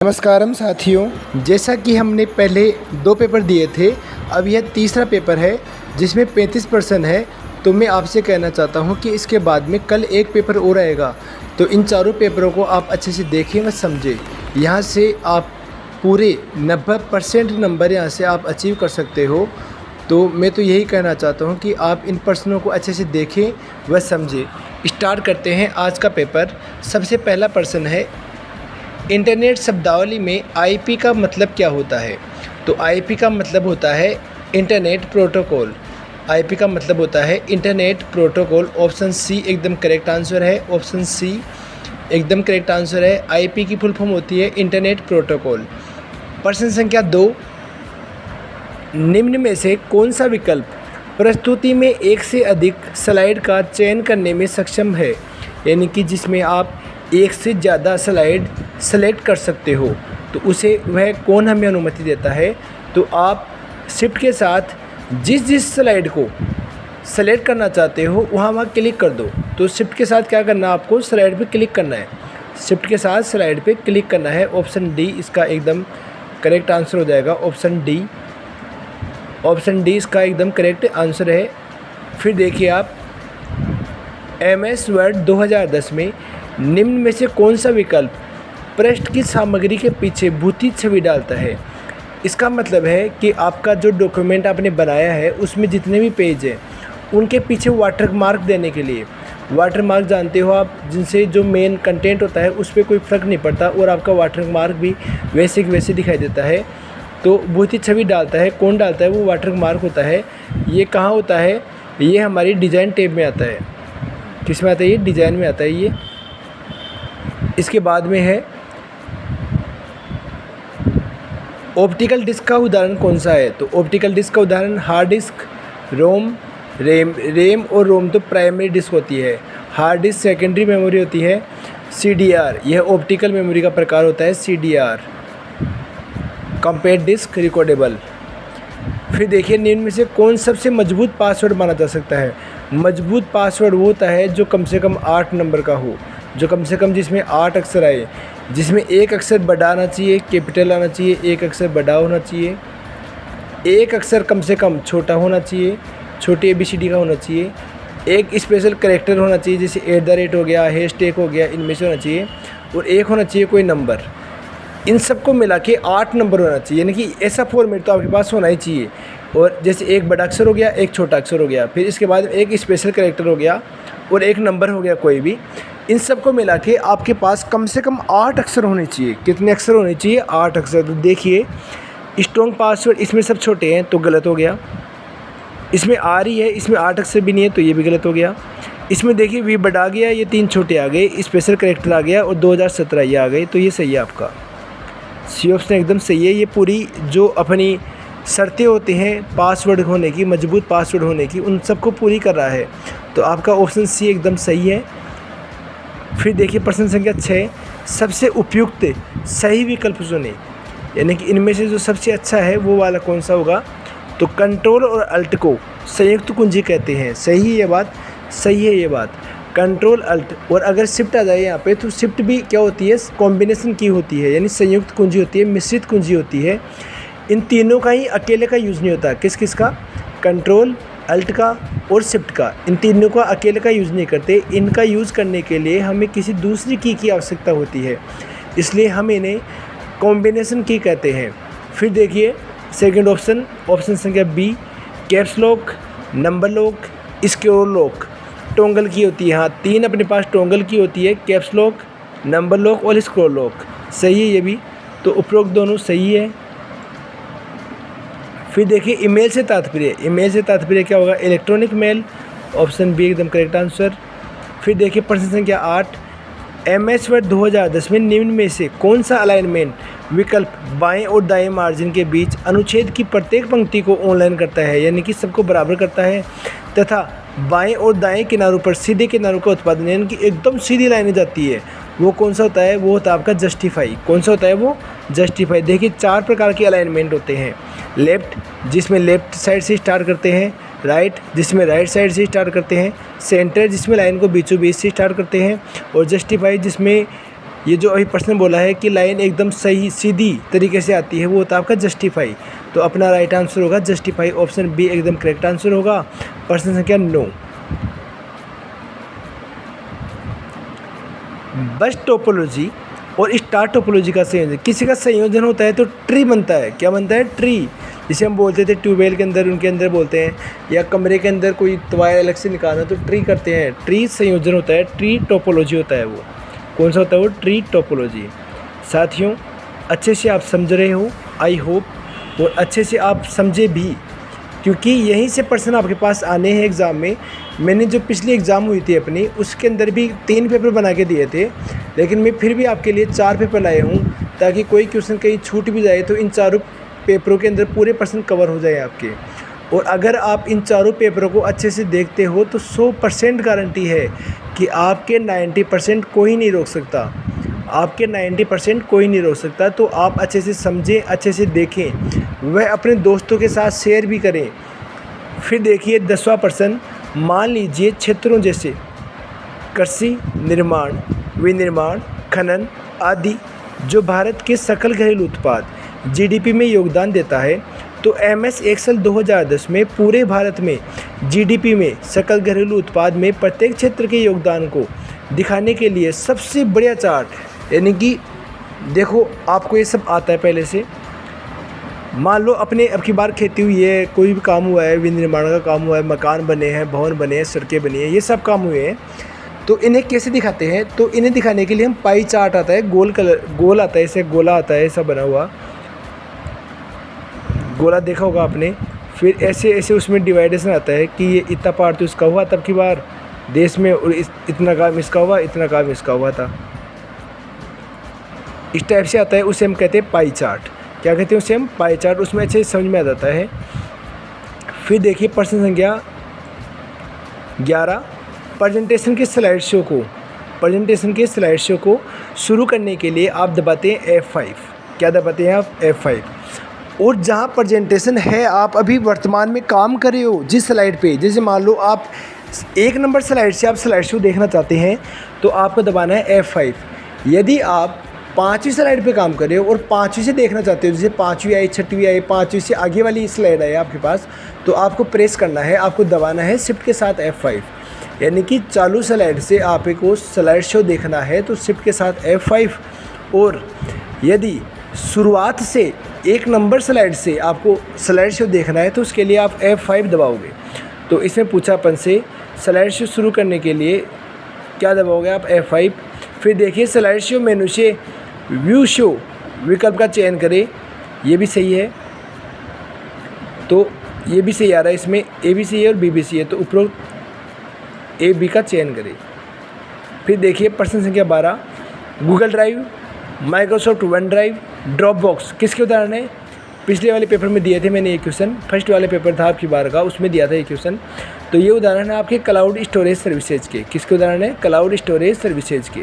नमस्कारम साथियों, जैसा कि हमने पहले 2 पेपर दिए थे, अब यह तीसरा पेपर है जिसमें 35% है। तो मैं आपसे कहना चाहता हूं कि इसके बाद में कल एक पेपर और आएगा, तो इन चारों पेपरों को आप अच्छे से देखें व समझें। यहाँ से आप पूरे 90% नंबर यहाँ से आप अचीव कर सकते हो। तो मैं तो यही कहना चाहता हूँ कि आप इन प्रश्नों को अच्छे से देखें व समझें। स्टार्ट करते हैं आज का पेपर। सबसे पहला प्रश्न है, इंटरनेट शब्दावली में आईपी का मतलब क्या होता है? तो आईपी का मतलब होता है इंटरनेट प्रोटोकॉल। आईपी का मतलब होता है इंटरनेट प्रोटोकॉल। ऑप्शन सी एकदम करेक्ट आंसर है। ऑप्शन सी एकदम करेक्ट आंसर है। आईपी की फुल फॉर्म होती है इंटरनेट प्रोटोकॉल। प्रश्न संख्या 2, निम्न में से कौन सा विकल्प प्रस्तुति में एक से अधिक स्लाइड का चयन करने में सक्षम है? यानी कि जिसमें आप एक से ज़्यादा स्लाइड सेलेक्ट कर सकते हो, तो उसे वह कौन हमें अनुमति देता है? तो आप शिफ्ट के साथ जिस स्लाइड को सेलेक्ट करना चाहते हो वहाँ क्लिक कर दो। तो शिफ्ट के साथ क्या करना है, आपको स्लाइड पे क्लिक करना है। शिफ्ट के साथ स्लाइड पे क्लिक करना है। ऑप्शन डी इसका एकदम करेक्ट आंसर हो जाएगा। ऑप्शन डी इसका एकदम करेक्ट आंसर है। फिर देखिए आप, MS वर्ड 2010 में निम्न में से कौन सा विकल्प पृष्ठ की सामग्री के पीछे भूतित छवि डालता है? इसका मतलब है कि आपका जो डॉक्यूमेंट आपने बनाया है उसमें जितने भी पेज हैं उनके पीछे वाटर मार्क देने के लिए, वाटर मार्क जानते हो आप, जिनसे जो मेन कंटेंट होता है उस पर कोई फ़र्क नहीं पड़ता और आपका वाटर मार्क भी वैसे के वैसे दिखाई देता है। तो भूतित छवि डालता है, कौन डालता है? वो वाटर मार्क होता है। ये कहाँ होता है? ये हमारी डिज़ाइन टैब में आता है। किस में आता है? ये डिज़ाइन में आता है ये। इसके बाद में है, ऑप्टिकल डिस्क का उदाहरण कौन सा है? तो ऑप्टिकल डिस्क का उदाहरण हार्ड डिस्क, रोम, रैम और रोम तो प्राइमरी डिस्क होती है। हार्ड डिस्क सेकेंडरी मेमोरी होती है। CDR यह ऑप्टिकल मेमोरी का प्रकार होता है। CDR compact disc recordable. फिर देखिए, निम्न में से कौन सबसे मजबूत पासवर्ड माना जा सकता है? मजबूत पासवर्ड वो होता है जो कम से कम 8 नंबर का हो, जो कम से कम जिसमें 8 अक्षर आए, जिसमें एक अक्षर बड़ा आना चाहिए, कैपिटल आना चाहिए, एक अक्षर बड़ा होना चाहिए, एक अक्षर कम से कम छोटा होना चाहिए, छोटे ABCD का होना चाहिए, एक स्पेशल कैरेक्टर होना चाहिए, जैसे @ हो गया, हैशटैग हो गया, इनमें से होना चाहिए, और एक होना चाहिए कोई नंबर। इन सबको मिला के 8 नंबर होना चाहिए। यानी कि ऐसा फॉर्मेट तो आपके पास होना ही चाहिए। और जैसे एक बड़ा अक्षर हो गया, एक छोटा अक्षर हो गया, फिर इसके बाद एक स्पेशल कैरेक्टर हो गया और एक नंबर हो गया कोई भी। इन सबको मिला के आपके पास कम से कम 8 अक्षर होने चाहिए। कितने अक्षर होने चाहिए? 8 अक्षर। तो देखिए, स्ट्रॉन्ग पासवर्ड इसमें सब छोटे हैं तो गलत हो गया। इसमें R ही है, इसमें 8 अक्षर भी नहीं है तो ये भी गलत हो गया। इसमें देखिए V बढ़ा गया, ये 3 छोटे आ गए, स्पेशल कैरेक्टर आ गया और 2017 ये आ गए, तो ये सही है आपका। सी ऑप्शन एकदम सही है। ये पूरी जो अपनी शर्तें होती हैं पासवर्ड होने की, मजबूत पासवर्ड होने की, उन सबको पूरी कर रहा है। तो आपका ऑप्शन सी एकदम सही है। फिर देखिए प्रश्न संख्या 6, सबसे उपयुक्त सही विकल्प चुनें। यानी कि इनमें से जो सबसे अच्छा है वो वाला कौन सा होगा? तो कंट्रोल और अल्ट को संयुक्त कुंजी कहते हैं। सही है ये बात? सही है ये बात। कंट्रोल अल्ट, और अगर शिफ्ट आ जाए यहाँ पे तो शिफ्ट भी क्या होती है? कॉम्बिनेशन की होती है, यानी संयुक्त कुंजी होती है, मिश्रित कुंजी होती है। इन तीनों का ही अकेले का यूज़ नहीं होता। किस किस का? कंट्रोल, अल्ट का और शिफ्ट का। इन तीनों का अकेले का यूज़ नहीं करते। इनका यूज़ करने के लिए हमें किसी दूसरी की आवश्यकता होती है, इसलिए हम इन्हें कॉम्बिनेशन की कहते हैं। फिर देखिए सेकंड ऑप्शन, ऑप्शन संख्या B, caps lock, number lock, scroll lock. Toggle key होती है। हाँ, 3 अपने पास टोंगल की होती है, कैप्स लॉक, नंबर लॉक और स्क्रॉल लॉक। सही है ये भी। तो उपरोक्त दोनों सही है। फिर देखिए ईमेल से तात्पर्य, ईमेल से तात्पर्य क्या होगा? Electronic mail. ऑप्शन बी एकदम करेक्ट आंसर। फिर देखिए प्रश्न संख्या 8, MS वर्ड 2010 में निम्न में से कौन सा अलाइनमेंट विकल्प बाएं और दाएं मार्जिन के बीच अनुच्छेद की प्रत्येक पंक्ति को ऑनलाइन करता है? यानी कि सबको बराबर करता है, तथा बाएं और दाएं किनारों पर सीधे किनारों का उत्पादन, यानी कि एकदम सीधी लाइनें जाती है, वो कौन सा होता है? वो होता है आपका जस्टिफाई। कौन सा होता है वो? जस्टिफाई। देखिए 4 प्रकार के अलाइनमेंट होते हैं। लेफ्ट, जिसमें लेफ्ट साइड से स्टार्ट करते हैं, राइट, जिसमें राइट साइड से स्टार्ट करते हैं, सेंटर, जिसमें लाइन को बीचों बीच से स्टार्ट करते हैं, और जस्टिफाई, जिसमें ये जो अभी प्रश्न बोला है कि लाइन एकदम सही सीधी तरीके से आती है, वो होता है आपका जस्टिफाई। तो अपना राइट आंसर होगा जस्टिफाई, ऑप्शन बी एकदम करेक्ट आंसर होगा। प्रश्न संख्या 9, बस टोपोलॉजी और स्टार टोपोलॉजी का संयोजन, किसी का संयोजन होता है तो ट्री बनता है। क्या बनता है? ट्री। जिसे हम बोलते थे ट्यूबवेल के अंदर, उनके अंदर बोलते हैं, या कमरे के अंदर कोई तवाय अलग से निकालना तो ट्री करते हैं। ट्री संयोजन होता है, ट्री टोपोलॉजी होता है। वो कौन सा होता है? वो ट्री टोपोलॉजी। साथियों, अच्छे से आप समझ रहे हो आई होप, और अच्छे से आप समझे भी, क्योंकि यहीं से प्रश्न आपके पास आने हैं एग्ज़ाम में। मैंने जो पिछली एग्ज़ाम हुई थी अपनी, उसके अंदर भी 3 पेपर बना के दिए थे, लेकिन मैं फिर भी आपके लिए 4 पेपर लाया हूँ, ताकि कोई क्वेश्चन कहीं छूट भी जाए तो इन चारों पेपरों के अंदर पूरे प्रश्न कवर हो जाए आपके। और अगर आप इन चारों पेपरों को अच्छे से देखते हो तो 100% गारंटी है कि आपके 90% कोई नहीं रोक सकता, आपके 90% कोई नहीं रोक सकता। तो आप अच्छे से समझें, अच्छे से देखें, वह अपने दोस्तों के साथ शेयर भी करें। फिर देखिए 10वां प्रश्न, मान लीजिए क्षेत्रों जैसे कृषि, निर्माण, विनिर्माण, खनन आदि जो भारत के सकल घरेलू उत्पाद जीडीपी में योगदान देता है, तो एमएस एक्सेल 2010 में पूरे भारत में जीडीपी में सकल घरेलू उत्पाद में प्रत्येक क्षेत्र के योगदान को दिखाने के लिए सबसे बढ़िया चार्ट, यानी कि देखो आपको ये सब आता है पहले से। मान लो अपने अब की बार खेती हुई है, कोई भी काम हुआ है, विनिर्माण का काम हुआ है, मकान बने हैं, भवन बने हैं, सड़कें बनी हैं, ये सब काम हुए हैं, तो इन्हें कैसे दिखाते हैं? तो इन्हें दिखाने के लिए हम पाई चार्ट आता है, गोल आता है, ऐसे गोला आता है, ऐसा बना हुआ गोला देखा होगा आपने। फिर ऐसे ऐसे उसमें डिवाइडेशन आता है कि ये इतना पार्ट तो इसका हुआ तब की बार देश में, और इतना काम इसका हुआ, इतना काम इसका हुआ था। इस टाइप से आता है, उसे हम कहते हैं पाई चार्ट। क्या कहते हैं? उसे हम पाई चार्ट। उसमें अच्छे से समझ में आ जाता है। फिर देखिए प्रश्न संख्या 11, प्रेजेंटेशन के स्लाइड शो को शुरू करने के लिए आप दबाते हैं F5। क्या दबाते हैं आप? F5। और जहाँ प्रेजेंटेशन है, आप अभी वर्तमान में काम कर रहे हो जिस स्लाइड पे, जैसे मान लो आप 1 नंबर स्लाइड से आप स्लाइड शो देखना चाहते हैं तो आपको दबाना है F5। यदि आप 5वीं स्लाइड पे काम कर रहे हो और 5वीं से देखना चाहते हो, जैसे 5वीं आई, 6वीं आई, 5वीं से आगे वाली स्लाइड आई आपके पास, तो आपको प्रेस करना है, आपको दबाना है शिफ्ट के साथ F5। यानी कि चालू स्लाइड से आपको स्लाइड शो देखना है तो शिफ्ट के साथ F5। और यदि शुरुआत से 1 नंबर स्लाइड से आपको स्लाइड शो देखना है तो उसके लिए आप F5 दबाओगे। तो इसमें पूछा अपन से स्लाइड शो शुरू करने के लिए क्या दबाओगे आप? F5। फिर देखिए स्लाइड शो मेनू से व्यू शो विकल्प का चयन करें, ये भी सही है, तो ये भी सही आ रहा है, इसमें ए भी सही है और बी भी सही है, तो उपरोक्त ए बी का चयन करें। फिर देखिए प्रश्न संख्या 12, Google drive, Microsoft one drive, drop box किसके उदाहरण है? पिछले वाले पेपर में दिए थे मैंने ये क्वेश्चन, फर्स्ट वाले पेपर था आपकी बार का, उसमें दिया था ये क्वेश्चन। तो ये उदाहरण है आपके क्लाउड स्टोरेज सर्विसेज के। किसके उदाहरण है? क्लाउड स्टोरेज सर्विसेज के।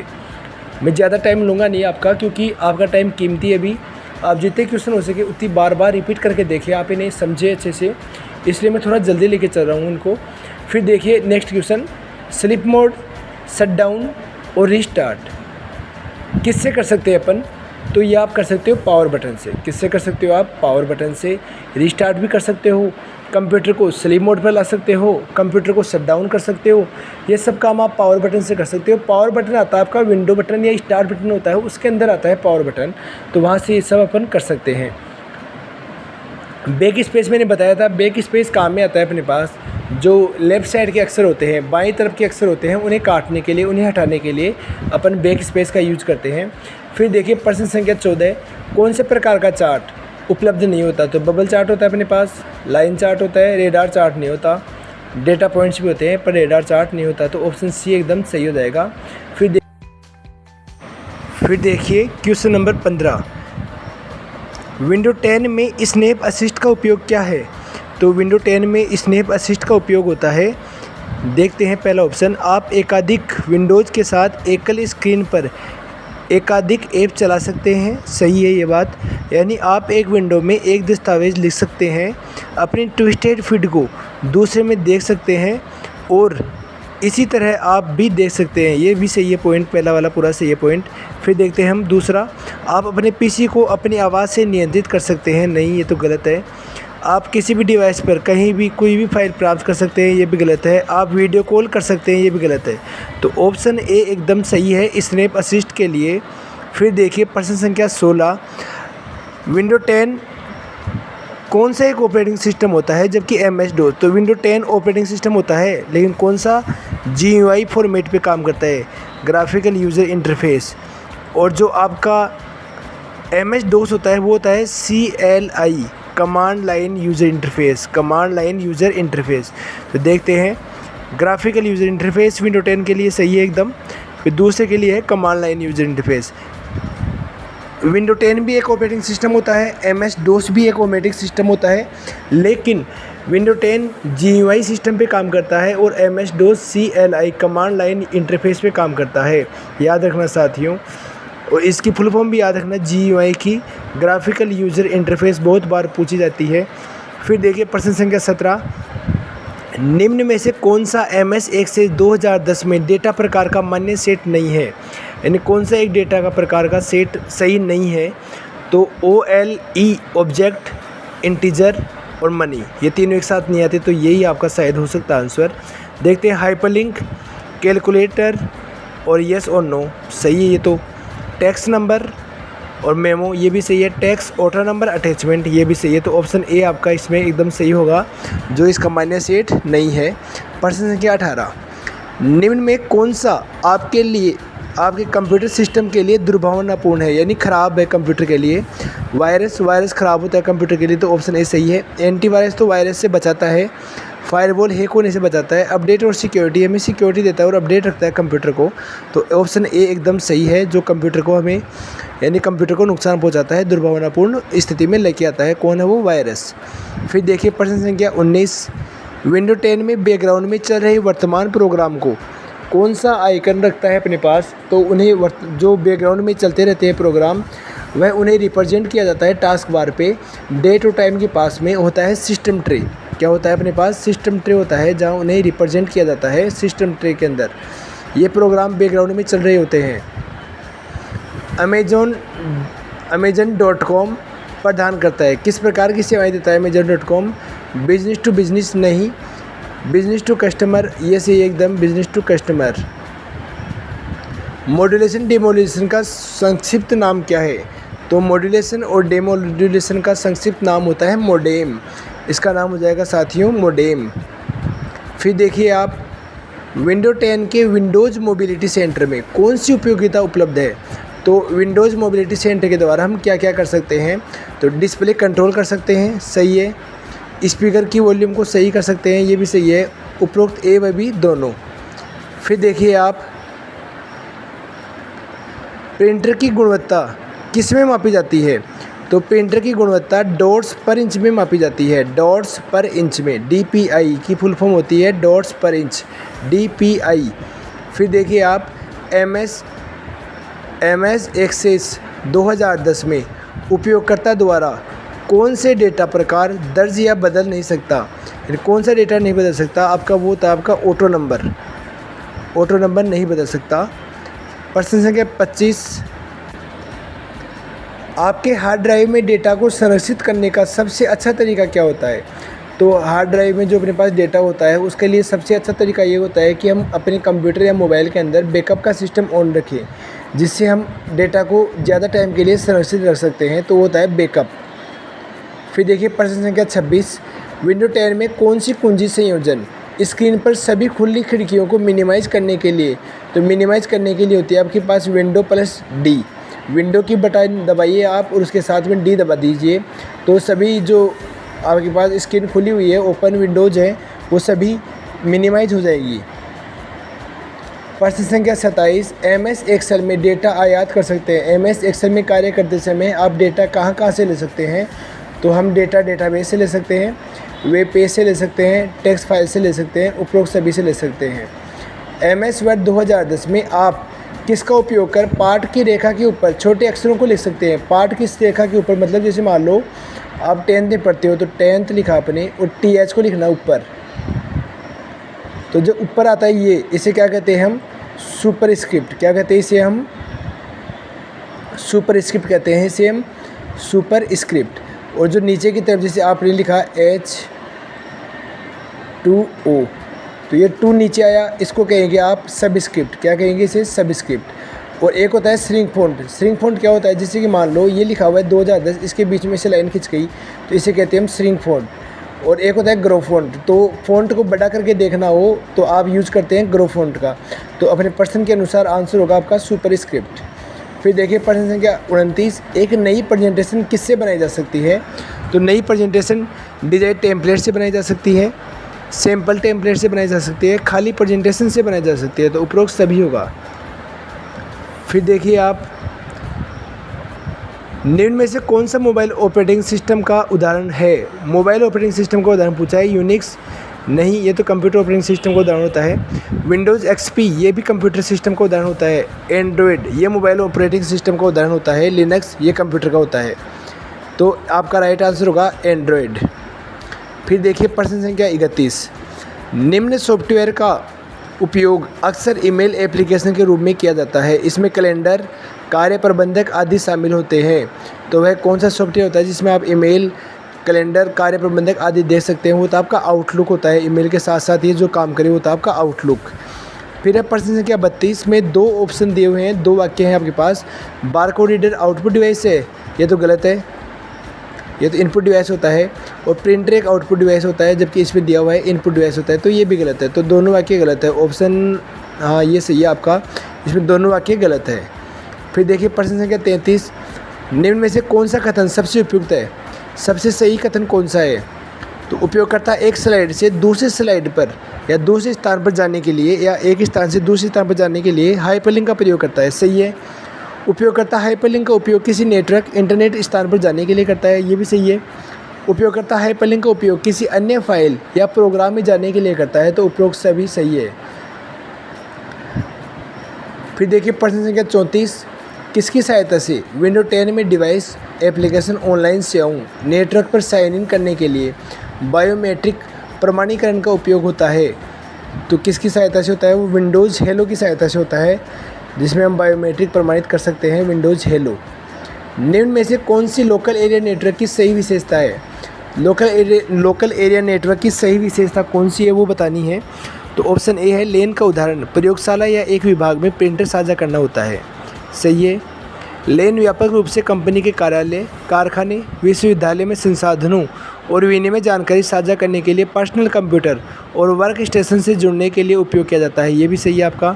मैं ज़्यादा टाइम लूँगा नहीं आपका, क्योंकि आपका टाइम कीमती है। अभी आप जितने क्वेश्चन हो सके उतनी बार बार रिपीट करके देखिए, आप इन्हें समझे अच्छे से, इसलिए मैं थोड़ा जल्दी लेके चल रहा हूँ उनको। फिर देखिए next question, sleep mode, shut down और रीस्टार्ट किससे कर सकते हैं अपन? तो ये आप कर सकते हो पावर बटन से। किससे कर सकते हो आप? पावर बटन से। रीस्टार्ट भी कर सकते हो, कंप्यूटर को स्लीप मोड पर ला सकते हो, कंप्यूटर को शट डाउन कर सकते हो, ये सब काम आप पावर बटन से कर सकते हो। पावर बटन आता है आपका विंडो बटन या स्टार्ट बटन होता है, उसके अंदर आता है पावर बटन, तो वहाँ से ये सब अपन कर सकते हैं। बैक स्पेस मैंने बताया था, बैक स्पेस काम में आता है अपने पास। जो लेफ़्ट साइड के अक्षर होते हैं, बाईं तरफ के अक्षर होते हैं, उन्हें काटने के लिए, उन्हें हटाने के लिए अपन बैक स्पेस का यूज करते हैं। फिर देखिए प्रश्न संख्या 14, कौन से प्रकार का चार्ट उपलब्ध नहीं होता? तो बबल चार्ट होता है अपने पास, लाइन चार्ट होता है, रेडार चार्ट नहीं होता, डेटा पॉइंट्स भी होते हैं पर रेडार चार्ट नहीं होता, तो ऑप्शन सी एकदम सही हो जाएगा। फिर देखिए क्वेश्चन नंबर 15, विंडो 10 में स्नैप असिस्ट का उपयोग क्या है? तो विंडो 10 में स्नैप असिस्ट का उपयोग होता है, देखते हैं पहला ऑप्शन, आप एकाधिक विंडोज़ के साथ एकल स्क्रीन पर एकाधिक ऐप चला सकते हैं। सही है ये बात, यानी आप एक विंडो में एक दस्तावेज़ लिख सकते हैं, अपनी ट्विस्टेड फीड को दूसरे में देख सकते हैं, और इसी तरह आप भी देख सकते हैं, ये भी सही है पॉइंट, पहला वाला पूरा सही है पॉइंट। फिर देखते हैं हम दूसरा, आप अपने पीसी को अपनी आवाज़ से नियंत्रित कर सकते हैं। नहीं, ये तो गलत है। आप किसी भी डिवाइस पर कहीं भी कोई भी फाइल प्राप्त कर सकते हैं, ये भी गलत है। आप वीडियो कॉल कर सकते हैं, ये भी गलत है। तो ऑप्शन ए एकदम सही है स्नैप असिस्ट के लिए। फिर देखिए प्रश्न संख्या 16, विंडो 10 कौन सा एक ऑपरेटिंग सिस्टम होता है जबकि MS DOS? तो विंडो 10 ऑपरेटिंग सिस्टम होता है, लेकिन कौन सा? GUI फॉर्मेट पे काम करता है, ग्राफिकल यूज़र इंटरफेस। और जो आपका MS DOS होता है वो होता है CLI, command line user interface, command line user interface. तो देखते हैं, ग्राफिकल यूज़र इंटरफेस विंडो 10 के लिए सही है एकदम। फिर दूसरे के लिए है command line user interface. Window 10 भी एक ऑपरेटिंग सिस्टम होता है, MS DOS भी एक ऑपरेटिंग सिस्टम होता है, लेकिन विंडो 10 GUI सिस्टम पे काम करता है और MS DOS CLI, command line interface पे काम करता है। याद रखना साथियों, और इसकी फुल फॉर्म भी याद रखना, GUI की, ग्राफिकल यूज़र इंटरफेस, बहुत बार पूछी जाती है। फिर देखिए प्रश्न संख्या 17, निम्न में से कौन सा MS Access 2010 में डेटा प्रकार का मान्य सेट नहीं है? यानी कौन सा एक डेटा का प्रकार का सेट सही नहीं है? तो OLE, ऑब्जेक्ट, इंटीजर और मनी, ये तीनों एक साथ नहीं आते, तो यही आपका शायद हो सकता है आंसर। देखते हैं हाइपरलिंक, कैलकुलेटर और येस और नो, सही है ये तो। टेक्स्ट नंबर और मेमो, ये भी सही है। टेक्स्ट, ऑटो नंबर, अटैचमेंट, ये भी सही है। तो ऑप्शन ए आपका इसमें एकदम सही होगा, जो इसका मान्य सेट नहीं है। प्रश्न संख्या 18, निम्न में कौन सा आपके लिए, आपके कंप्यूटर सिस्टम के लिए दुर्भावनापूर्ण है, यानी ख़राब है कंप्यूटर के लिए? वायरस ख़राब होता है कंप्यूटर के लिए, तो ऑप्शन ए सही है। एंटीवायरस तो वायरस से बचाता है, फायरवॉल हैक होने से बचाता है। अपडेट और सिक्योरिटी, हमें सिक्योरिटी देता है और अपडेट रखता है कंप्यूटर को, तो ऑप्शन ए एकदम सही है, जो कंप्यूटर को हमें, यानी कंप्यूटर को नुकसान पहुंचाता है, दुर्भावनापूर्ण स्थिति में लेके आता है। कौन है वो? वायरस। फिर देखिए प्रश्न संख्या 19, विंडो 10 में बैकग्राउंड में चल रहे वर्तमान प्रोग्राम को कौन सा आइकन रखता है अपने पास? तो उन्हें जो बैकग्राउंड में चलते रहते हैं प्रोग्राम, वह उन्हें रिप्रेजेंट किया जाता है टास्क बार पे। डेट और टाइम के पास में होता है सिस्टम ट्रे। क्या होता है अपने पास? सिस्टम ट्रे होता है, जहाँ उन्हें रिप्रेजेंट किया जाता है सिस्टम ट्रे के अंदर। ये प्रोग्राम बैकग्राउंड में चल रहे होते हैं। Amazon.com प्रदान करता है, किस प्रकार की सेवाएं देता है Amazon.com? बिजनेस टू बिजनेस नहीं, बिजनेस टू कस्टमर, ये सही एकदम, बिजनेस टू कस्टमर। मॉड्यूलेशन डेमोड्यूलेशन का संक्षिप्त नाम क्या है? तो मॉड्यूलेशन और डेमोड्यूलेशन का संक्षिप्त नाम होता है मोडेम। इसका नाम हो जाएगा साथियों मोडेम। फिर देखिए आप, विंडो 10 के विंडोज़ मोबिलिटी सेंटर में कौन सी उपयोगिता उपलब्ध है? तो विंडोज़ मोबिलिटी सेंटर के द्वारा हम क्या क्या कर सकते हैं? तो डिस्प्ले कंट्रोल कर सकते हैं, सही है। स्पीकर की वॉल्यूम को सही कर सकते हैं, ये भी सही है। उपरोक्त ए व बी दोनों। फिर देखिए आप, प्रिंटर की गुणवत्ता किस में मापी जाती है? तो प्रिंटर की गुणवत्ता डॉट्स पर इंच में मापी जाती है, डॉट्स पर इंच में। DPI की फुल फॉर्म होती है डॉट्स पर इंच, DPI। फिर देखिए आप, MS Access 2010 में उपयोगकर्ता द्वारा कौन से डेटा प्रकार दर्ज या बदल नहीं सकता? कौन सा डेटा नहीं बदल सकता? आपका वो था आपका ऑटो नंबर, ऑटो नंबर नहीं बदल सकता। प्रश्न संख्या 25, आपके हार्ड ड्राइव में डेटा को संरक्षित करने का सबसे अच्छा तरीका क्या होता है? तो हार्ड ड्राइव में जो अपने पास डेटा होता है, उसके लिए सबसे अच्छा तरीका ये होता है कि हम अपने कंप्यूटर या मोबाइल के अंदर बैकअप का सिस्टम ऑन रखें, जिससे हम डेटा को ज़्यादा टाइम के लिए संरक्षित रख सकते हैं, तो वो होता है बैकअप। फिर देखिए प्रश्न संख्या 26, विंडो 10 में कौन सी कुंजी संयोजन स्क्रीन पर सभी खुली खिड़कियों को मिनिमाइज़ करने के लिए, तो मिनिमाइज़ करने के लिए होती है आपके पास विंडो प्लस डी। विंडो की बटन दबाइए आप और उसके साथ में डी दबा दीजिए, तो सभी जो आपके पास स्क्रीन खुली हुई है, ओपन विंडोज़ है, वो सभी मिनिमाइज हो जाएगी। प्रश्न संख्या 27, MS एक्सेल में डेटा आयात कर सकते हैं। MS एक्सेल में कार्य करते समय आप डेटा कहाँ से ले सकते हैं? तो हम डेटा डेटाबेस से ले सकते हैं, वेब पेज से ले सकते हैं, टेक्स्ट फाइल से ले सकते हैं, उपरोक्त सभी से ले सकते हैं। MS वर्ड 2010 में आप किसका उपयोग कर पाठ की रेखा के ऊपर छोटे अक्षरों को लिख सकते हैं? पाठ किस रेखा के ऊपर, मतलब जैसे मान लो आप 10th में पढ़ते हो तो 10th लिखा आपने और TH को लिखना ऊपर, तो जो ऊपर आता है ये, इसे क्या कहते हैं हम? Super script. क्या कहते हैं इसे हम? सुपर स्क्रिप्ट कहते हैं इसे हम, सुपर स्क्रिप्ट। और जो नीचे की तरफ जैसे आपने लिखा H2O, तो ये 2 नीचे आया, इसको कहेंगे आप सब स्क्रिप्ट। क्या कहेंगे इसे? सब स्क्रिप्ट। और एक होता है श्रिंक फ़ॉन्ट। श्रिंक फ़ॉन्ट क्या होता है? जैसे कि मान लो ये लिखा हुआ है 2010, इसके बीच में से लाइन खिंच गई, तो इसे कहते हैं हम श्रिंक फ़ॉन्ट। और एक होता है ग्रो फ़ॉन्ट। तो फ़ॉन्ट को बड़ा करके देखना हो तो आप यूज़ करते हैं ग्रो फ़ॉन्ट का। तो अपने पर्सन के अनुसार आंसर होगा आपका सुपर स्क्रिप्ट। फिर देखिए प्रश्न संख्या 29, एक नई प्रेजेंटेशन किससे बनाई जा सकती है? तो नई प्रेजेंटेशन डिजाइन टेम्पलेट से बनाई जा सकती है, सैम्पल टेम्पलेट से बनाई जा सकती है, खाली प्रेजेंटेशन से बनाई जा सकती है। तो उपरोक्त सभी होगा। फिर देखिए आप, निम्न में से कौन सा मोबाइल ऑपरेटिंग सिस्टम का उदाहरण है? मोबाइल ऑपरेटिंग सिस्टम का उदाहरण पूछा है। यूनिक्स नहीं, ये तो कंप्यूटर ऑपरेटिंग सिस्टम का उदाहरण होता है। विंडोज़ एक्सपी ये भी कंप्यूटर सिस्टम का उदाहरण होता है। एंड्रॉयड ये मोबाइल ऑपरेटिंग सिस्टम का उदाहरण होता है। लिनक्स ये कंप्यूटर का होता है। तो आपका राइट आंसर होगा एंड्रॉयड। फिर देखिए प्रश्न संख्या 31, निम्न सॉफ्टवेयर का उपयोग अक्सर ईमेल एप्लीकेशन के रूप में किया जाता है। इसमें कैलेंडर, कार्य प्रबंधक आदि शामिल होते हैं। तो वह कौन सा सॉफ्टवेयर होता है जिसमें आप ईमेल, कैलेंडर, कार्य प्रबंधक आदि देख सकते हैं? वो तो आपका आउटलुक होता है। ईमेल के साथ साथ ये जो काम करे वो तो आपका आउटलुक। फिर है प्रश्न संख्या 32 में 2 ऑप्शन दिए हुए हैं, 2 वाक्य हैं आपके पास। बारकोड रीडर आउटपुट डिवाइस है, ये तो गलत है, ये तो इनपुट डिवाइस होता है। और प्रिंटर एक आउटपुट डिवाइस होता है, जबकि इसमें दिया हुआ है इनपुट डिवाइस होता है, तो ये भी गलत है। तो दोनों वाक्य गलत है। ऑप्शन हाँ ये सही है आपका, इसमें दोनों वाक्य गलत है। फिर देखिए प्रश्न संख्या 33, निम्न में से कौन सा कथन सबसे उपयुक्त है? सबसे सही कथन कौन सा है? तो उपयोगकर्ता एक स्लाइड से दूसरे स्लाइड पर या दूसरे स्थान पर जाने के लिए या एक स्थान से दूसरे स्थान पर जाने के लिए हाइपरलिंक का प्रयोग करता है। सही है। उपयोगकर्ता हाइपरलिंक का उपयोग किसी नेटवर्क इंटरनेट स्थान पर जाने के लिए करता है। ये भी सही है। उपयोगकर्ता हाइपरलिंक का उपयोग किसी अन्य फाइल या प्रोग्राम में जाने के लिए करता है। तो उपयोग सभी सही है। फिर देखिए प्रश्न संख्या 34, किसकी सहायता से विंडो 10 में डिवाइस, एप्लीकेशन, ऑनलाइन सेवाओं, नेटवर्क पर साइन इन करने के लिए बायोमेट्रिक प्रमाणीकरण का उपयोग होता है? तो किसकी सहायता से होता है? वो विंडोज़ हेलो की सहायता से होता है, जिसमें हम बायोमेट्रिक प्रमाणित कर सकते हैं, विंडोज़ हेलो। निम्न में से कौन सी लोकल एरिया नेटवर्क की सही विशेषता है? लोकल एरिया नेटवर्क की सही विशेषता कौन सी है वो बतानी है। तो ऑप्शन ए है लेन का उदाहरण प्रयोगशाला या एक विभाग में प्रिंटर साझा करना होता है। सही है। लेन व्यापक रूप से कंपनी के कार्यालय, कारखाने, विश्वविद्यालय में संसाधनों और विनिमय जानकारी साझा करने के लिए पर्सनल कंप्यूटर और वर्क स्टेशन से जुड़ने के लिए उपयोग किया जाता है। ये भी सही है आपका।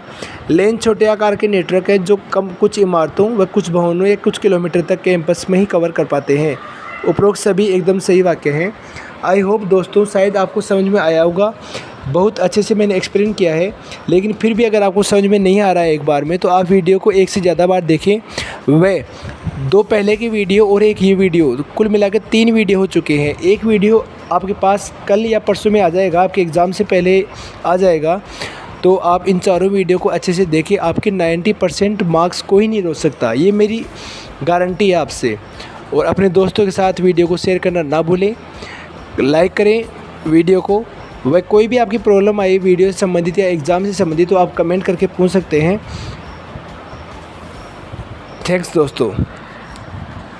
लेन छोटे आकार के नेटवर्क है जो कुछ इमारतों व कुछ भवनों या कुछ किलोमीटर तक कैंपस में ही कवर कर पाते हैं। उपरोक्त सभी एकदम सही वाक्य हैं। आई होप दोस्तों शायद आपको समझ में आया होगा। बहुत अच्छे से मैंने एक्सप्लेन किया है, लेकिन फिर भी अगर आपको समझ में नहीं आ रहा है एक बार में, तो आप वीडियो को 1 से ज़्यादा बार देखें। वह 2 पहले की वीडियो और एक ये वीडियो, कुल मिलाकर 3 वीडियो हो चुके हैं। एक वीडियो आपके पास कल या परसों में आ जाएगा, आपके एग्ज़ाम से पहले आ जाएगा। तो आप इन चारों वीडियो को अच्छे से देखें। आपके 90% मार्क्स कोई नहीं रोक सकता, ये मेरी गारंटी है आपसे। और अपने दोस्तों के साथ वीडियो को शेयर करना ना भूलें। लाइक करें वीडियो को। वह कोई भी आपकी प्रॉब्लम आई वीडियो से संबंधित या एग्ज़ाम से संबंधित तो आप कमेंट करके पूछ सकते हैं। थैंक्स दोस्तों।